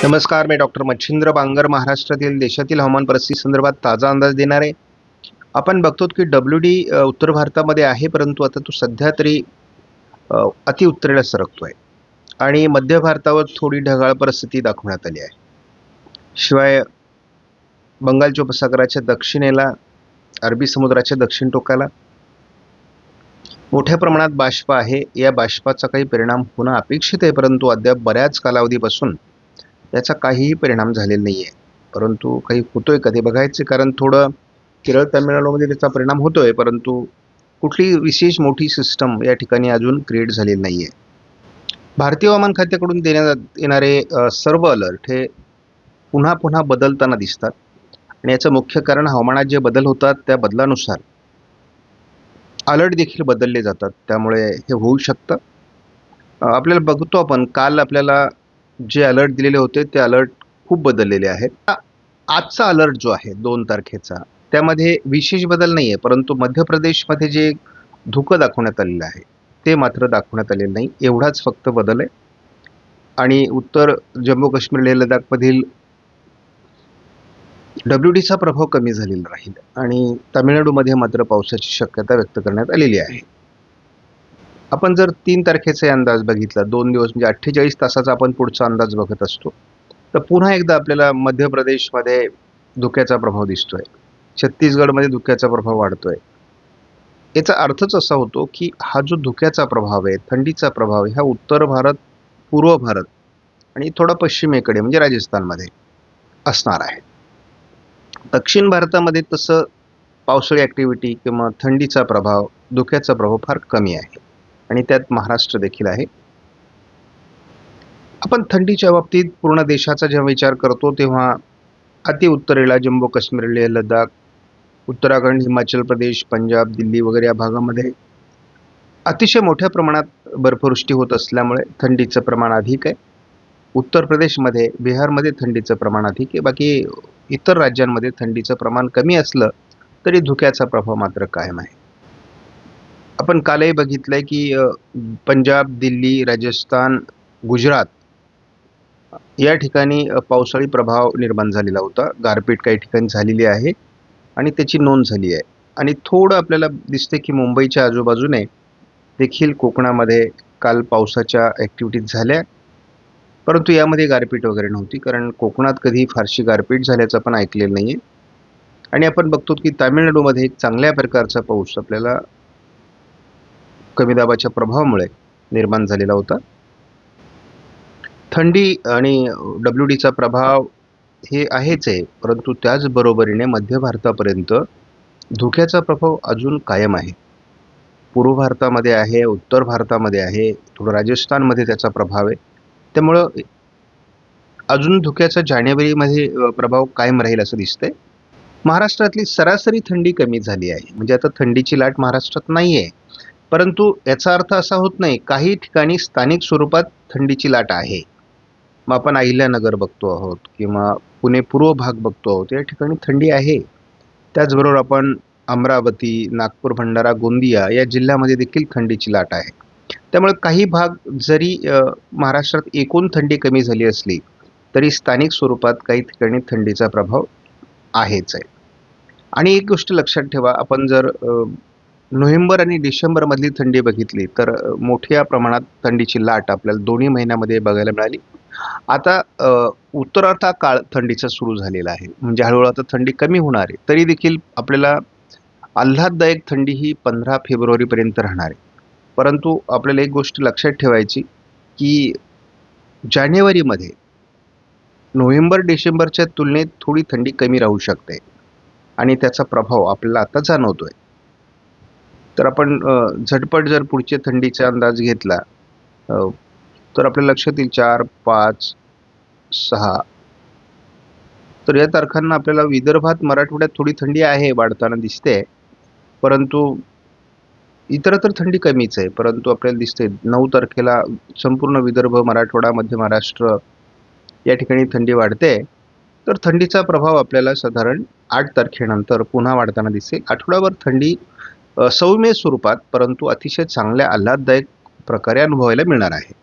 नमस्कार, मी डॉक्टर मच्छिंद्र बांगर महाराष्ट्रातील देशातील हवामान परिस्थिती संदर्भात ताजा अंदाज देणार आहे. आपण बघतो की WD उत्तर भारतामध्ये आहे, परंतु आता तो सध्या तरी अति उत्तरेला सरकतोय आणि मध्य भारतावर थोडी ढगाळ परिस्थिती दाखवण्यात आली आहे. शिवाय बंगालच्या उपसागराच्या दक्षिणेला, अरबी समुद्राच्या दक्षिण टोकाला मोठ्या प्रमाणात बाष्प आहे. या बाष्पाचा काही परिणाम होणं अपेक्षित आहे, परंतु अद्याप बऱ्याच कालावधीपासून याचा काहीही परिणाम झालेला नाही आहे. परंतु काही होतोय का ते बघायचे, कारण थोडं केरळ तामिळनाडूमध्ये त्याचा परिणाम होतोय, परंतु कुठली विशेष मोठी सिस्टम या ठिकाणी अजून क्रिएट झालेली नाही आहे. भारतीय हवामान खात्याकडून देण्यात येणारे सर्व अलर्ट हे पुन्हा पुन्हा बदलताना दिसतात आणि याचं मुख्य कारण हवामानात जे बदल होतात त्या बदलानुसार अलर्ट देखील बदलले जातात. त्यामुळे हे होऊ शकतं. आपल्याला बघतो आपण काल आपल्याला जे अलर्ट दिलेले होते ते अलर्ट खूप बदललेले आहेत. आजचा अलर्ट जो आहे 2 तारखेचा त्यामध्ये विशेष बदल नाही आहे, परंतु मध्य प्रदेशमध्ये जे धुकं दाखवण्यात आलेलं आहे ते मात्र दाखवण्यात आलेलं नाही, एवढाच फक्त बदल आहे. आणि उत्तर जम्मू काश्मीर लेह लडाखमधील WDचा प्रभाव कमी झालेला राहील आणि तामिळनाडूमध्ये मात्र पावसाची शक्यता व्यक्त करण्यात आलेली आहे. आपण जर 3 तारखेचा अंदाज बघितला, 2 दिवस म्हणजे 48 तासाचा आपण पुढचा अंदाज बघत असतो, तर पुन्हा एकदा आपल्याला मध्य प्रदेशमध्ये धुक्याचा प्रभाव दिसतोय, छत्तीसगडमध्ये धुक्याचा प्रभाव वाढतोय. याचा अर्थच असा होतो की हा जो धुक्याचा प्रभाव आहे, थंडीचा प्रभाव आहे, हा उत्तर भारत, पूर्व भारत आणि थोडा पश्चिमेकडे म्हणजे राजस्थानमध्ये असणार आहे. दक्षिण भारतामध्ये तसं पावसाळी ॲक्टिव्हिटी किंवा थंडीचा प्रभाव, धुक्याचा प्रभाव फार कमी आहे आणि त्यात महाराष्ट्र देखील आहे. आपण थंडीच्या बाबतीत पूर्ण देशाचा जेव्हा विचार करतो तेव्हा अति उत्तरेला जम्मू काश्मीर, लेह लडाख, उत्तराखंड, हिमाचल प्रदेश, पंजाब, दिल्ली वगैरे या भागामध्ये अतिशय मोठ्या प्रमाणात बर्फवृष्टी होत असल्यामुळे थंडीचं प्रमाण अधिक आहे. उत्तर प्रदेशमध्ये, बिहारमध्ये थंडीचं प्रमाण अधिक आहे. बाकी इतर राज्यांमध्ये थंडीचं प्रमाण कमी असलं तरी धुक्याचा प्रभाव मात्र कायम आहे. आपण कालही बघितलंय की पंजाब, दिल्ली, राजस्थान, गुजरात या ठिकाणी पावसाळी प्रभाव निर्माण झालेला होता. गारपीट काही ठिकाणी झालेली आहे आणि त्याची नोंद झाली आहे. आणि थोडं आपल्याला दिसते की मुंबईच्या आजूबाजूने देखील कोकणामध्ये काल पावसाच्या ॲक्टिव्हिटीज झाल्या, परंतु यामध्ये गारपीट वगैरे नव्हती, कारण कोकणात कधी फारशी गारपीट झाल्याचं आपण ऐकलेलं नाही आहे. आणि आपण बघतो की तामिळनाडूमध्ये एक चांगल्या प्रकारचा पाऊस आपल्याला कमी दाबाच्या प्रभावामुळे निर्माण झालेला होता. थंडी आणि WDचा प्रभाव हे आहेच आहे, परंतु त्याचबरोबरीने मध्य भारतापर्यंत धुक्याचा प्रभाव अजून कायम आहे. पूर्व भारतामध्ये आहे, उत्तर भारतामध्ये आहे, थोडं राजस्थानमध्ये त्याचा प्रभाव आहे. त्यामुळं अजून धुक्याचा जानेवारीमध्ये प्रभाव कायम राहील असं दिसतंय. महाराष्ट्रातली सरासरी थंडी कमी झाली आहे, म्हणजे आता थंडीची लाट महाराष्ट्रात नाही आहे, परंतु याचा अर्थ असा होत नाही. काही ठिकाणी स्थानिक स्वरूपात थंडीची लाट आहे. मग आपण अहिल्यानगर बघतो आहोत किंवा पुणे पूर्व भाग बघतो आहोत, या ठिकाणी थंडी आहे. त्याचबरोबर आपण अमरावती, नागपूर, भंडारा, गोंदिया या जिल्ह्यामध्ये देखील थंडीची लाट आहे. त्यामुळे काही भाग जरी महाराष्ट्रात एकूण थंडी कमी झाली असली तरी स्थानिक स्वरूपात काही ठिकाणी थंडीचा प्रभाव आहेच आहे. आणि एक गोष्ट लक्षात ठेवा, आपण जर नोव्हेंबर आणि डिसेंबरमधली थंडी बघितली तर मोठ्या प्रमाणात थंडीची लाट आपल्याला दोन्ही महिन्यामध्ये बघायला मिळाली. आता उत्तरार्धा काळ थंडीचा सुरू झालेला आहे, म्हणजे हळूहळू आता थंडी कमी होणार आहे. तरी देखील आपल्याला आल्हाददायक थंडी ही 15 फेब्रुवारीपर्यंत राहणार आहे. परंतु आपल्याला एक गोष्ट लक्षात ठेवायची की जानेवारीमध्ये नोव्हेंबर डिसेंबरच्या तुलनेत थोडी थंडी कमी राहू शकते आणि त्याचा प्रभाव आपल्याला आता जाणवतोय. तर आपण झटपट जर पुढच्या थंडीचा अंदाज घेतला तर आपल्या लक्षात येईल 4, 5, 6. तर या तारखांना आपल्याला विदर्भात, मराठवाड्यात थोडी थंडी आहे, वाढताना दिसते, परंतु इतरत्र थंडी कमीच आहे. परंतु आपल्याला दिसते 9 तारखेला संपूर्ण विदर्भ, मराठवाडा, मध्य महाराष्ट्र या ठिकाणी थंडी वाढते. तर थंडीचा प्रभाव आपल्याला साधारण 8 तारखेनंतर पुन्हा वाढताना दिसेल. आठवडाभर थंडी सौम्य स्वरूपात परंतु अतिशय चांगल्या आल्हाददायक प्रकारे अनुभवायला मिळणार आहे.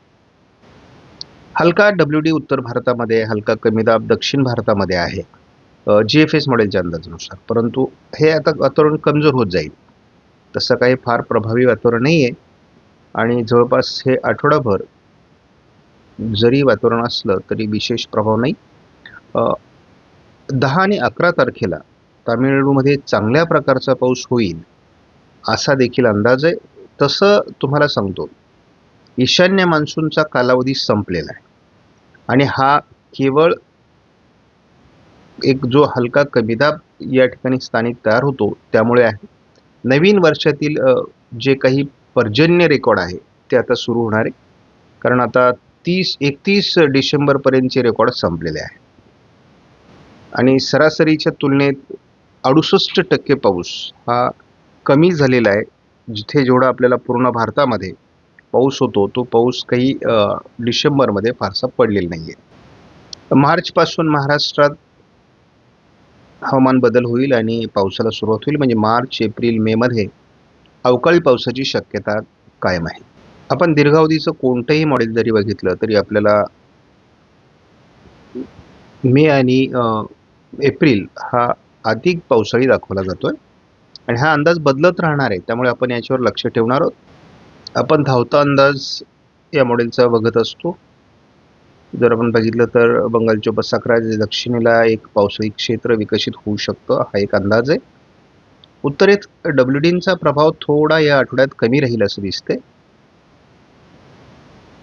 हलका WD उत्तर भारतामध्ये, हलका कमी दाब दक्षिण भारतामध्ये आहे, GFS मॉडेलच्या अंदाजानुसार. परंतु हे आता वातावरण कमजोर होत जाईल. तसं काही फार प्रभावी वातावरण नाही आहे आणि जवळपास हे आठवडाभर जरी वातावरण असलं तरी विशेष प्रभाव नाही. 10 आणि 11 तारखेला तामिळनाडूमध्ये चांगल्या प्रकारचा पाऊस होईल असा देखील अंदाज आहे. तसं तुम्हाला सांगतो, ईशान्य मान्सूनचा कालावधी संपलेला आहे आणि हा केवळ एक जो हलका कमी दाब या ठिकाणी स्थानिक तयार होतो त्यामुळे आहे. नवीन वर्षातील जे काही पर्जन्य रेकॉर्ड आहे ते आता सुरू होणार आहे, कारण आता 31 डिसेंबरपर्यंतचे रेकॉर्ड संपलेले आहे आणि सरासरीच्या तुलनेत 68% पाऊस हा कमी झालेला आहे. जिथे जेवढा आपल्याला पूर्ण भारतामध्ये पाऊस होतो तो पाऊस काही डिसेंबरमध्ये फारसा पडलेला नाही आहे. मार्चपासून महाराष्ट्रात हवामान बदल होईल आणि पावसाला सुरुवात होईल. म्हणजे मार्च, एप्रिल, मेमध्ये अवकाळी पावसाची शक्यता कायम आहे. आपण दीर्घावधीचं कोणतंही मॉडेल जरी बघितलं तरी आपल्याला मे आणि एप्रिल हा अधिक पावसाळी दाखवला जातोय आणि हा अंदाज बदलत राहणार आहे. त्यामुळे आपण याच्यावर लक्ष ठेवणार आहोत. आपण धावता अंदाज या मॉडेलचा बघत असतो. जर आपण बघितलं तर बंगालच्या उपसागराच्या दक्षिणेला एक पावसाळी क्षेत्र विकसित होऊ शकतं, हा एक अंदाज आहे. उत्तरेत WDचा प्रभाव थोडा या आठवड्यात कमी राहील असं दिसते,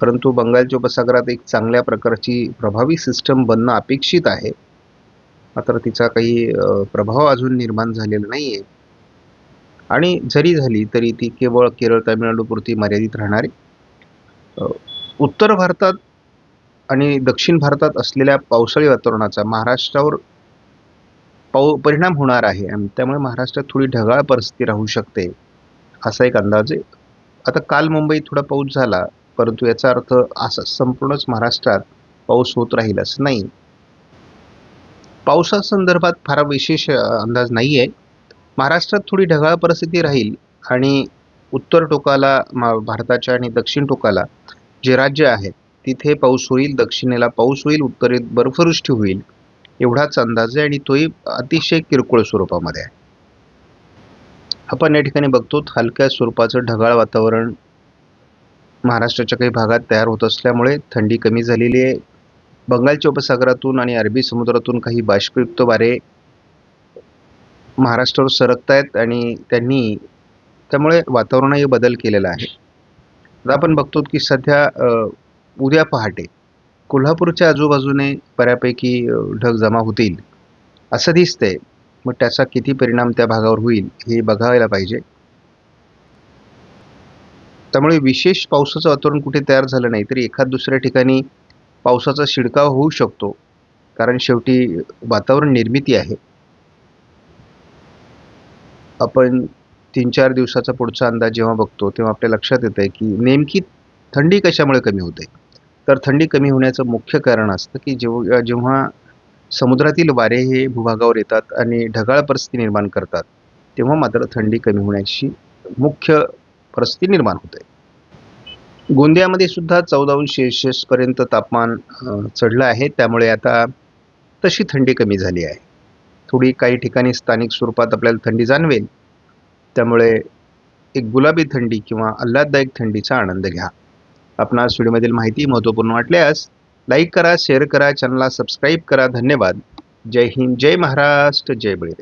परंतु बंगालच्या उपसागरात एक चांगल्या प्रकारची प्रभावी सिस्टम बनणं अपेक्षित आहे. मात्र तिचा काही प्रभाव अजून निर्माण झालेला नाही आहे आणि जरी झाली तरी ती केवळ केरळ, तामिळनाडूपुरती मर्यादित राहणार आहे. उत्तर भारतात आणि दक्षिण भारतात असलेल्या पावसाळी वातावरणाचा महाराष्ट्रावर परिणाम होणार आहे आणि त्यामुळे महाराष्ट्रात थोडी ढगाळ परिस्थिती राहू शकते असा एक अंदाज आहे. आता काल मुंबईत थोडा पाऊस झाला, परंतु याचा अर्थ असा संपूर्णच महाराष्ट्रात पाऊस होत राहील असं नाही. पावसासंदर्भात फार विशेष अंदाज नाही आहे. महाराष्ट्रात थोडी ढगाळ परिस्थिती राहील आणि उत्तर टोकाला भारताच्या आणि दक्षिण टोकाला जे राज्य आहेत तिथे पाऊस होईल, दक्षिणेला पाऊस होईल, उत्तरेत बर्फवृष्टी होईल एवढाच अंदाज आहे आणि तोही अतिशय किरकोळ स्वरूपामध्ये आहे. आपण या ठिकाणी बघतो हलक्या स्वरूपाचं ढगाळ वातावरण महाराष्ट्राच्या काही भागात तयार होत असल्यामुळे थंडी कमी झालेली आहे. बंगालच्या उपसागरातून आणि अरबी समुद्रातून काही बाष्पयुक्त वारे महाराष्ट्रावर सरकत आहेत आणि त्यामुळे वातावरणाही बदल केलेला आहे. आता आपण बघतो की सध्या उद्या पहाटे कोल्हापूरच्या आजूबाजूने बऱ्यापैकी ढग जमा होतील असं दिसतंय. मग त्याचा किती परिणाम त्या भागावर होईल हे बघायला पाहिजे. त्यामुळे विशेष पावसाचं वातावरण कुठे तयार झालं नाही तरी एखाद दुसऱ्या ठिकाणी पावसाचा शिडकाव होऊ शकतो, कारण शेवटी वातावरण निर्मिती आहे. आपण 3-4 दिवसाचा पुढचा अंदाज जेव्हा बघतो तेव्हा आपल्या लक्षात येतं की नेमकी थंडी कशामुळे कमी होते. तर थंडी कमी होण्याचं मुख्य कारण असतं की जेव्हा समुद्रातील वारे हे भूभागावर येतात आणि ढगाळ परिस्थिती निर्माण करतात तेव्हा मात्र थंडी कमी होण्याची मुख्य परिस्थिती निर्माण होते. गोंदियामध्ये सुद्धा 14° पर्यंत तापमान चढलं आहे. त्यामुळे आता तशी थंडी कमी झाली आहे. थोडी काही ठिकाणी स्थानिक स्वरूपात आपल्याला थंडी जाणवेल. त्यामुळे एक गुलाबी थंडी किंवा आल्हाददायक थंडीचा आनंद घ्या. आपणास व्हिडिओमधील माहिती महत्त्वपूर्ण वाटल्यास लाईक करा, शेअर करा, चॅनलला सबस्क्राईब करा. धन्यवाद. जय हिंद, जय महाराष्ट्र, जय बळीराजा.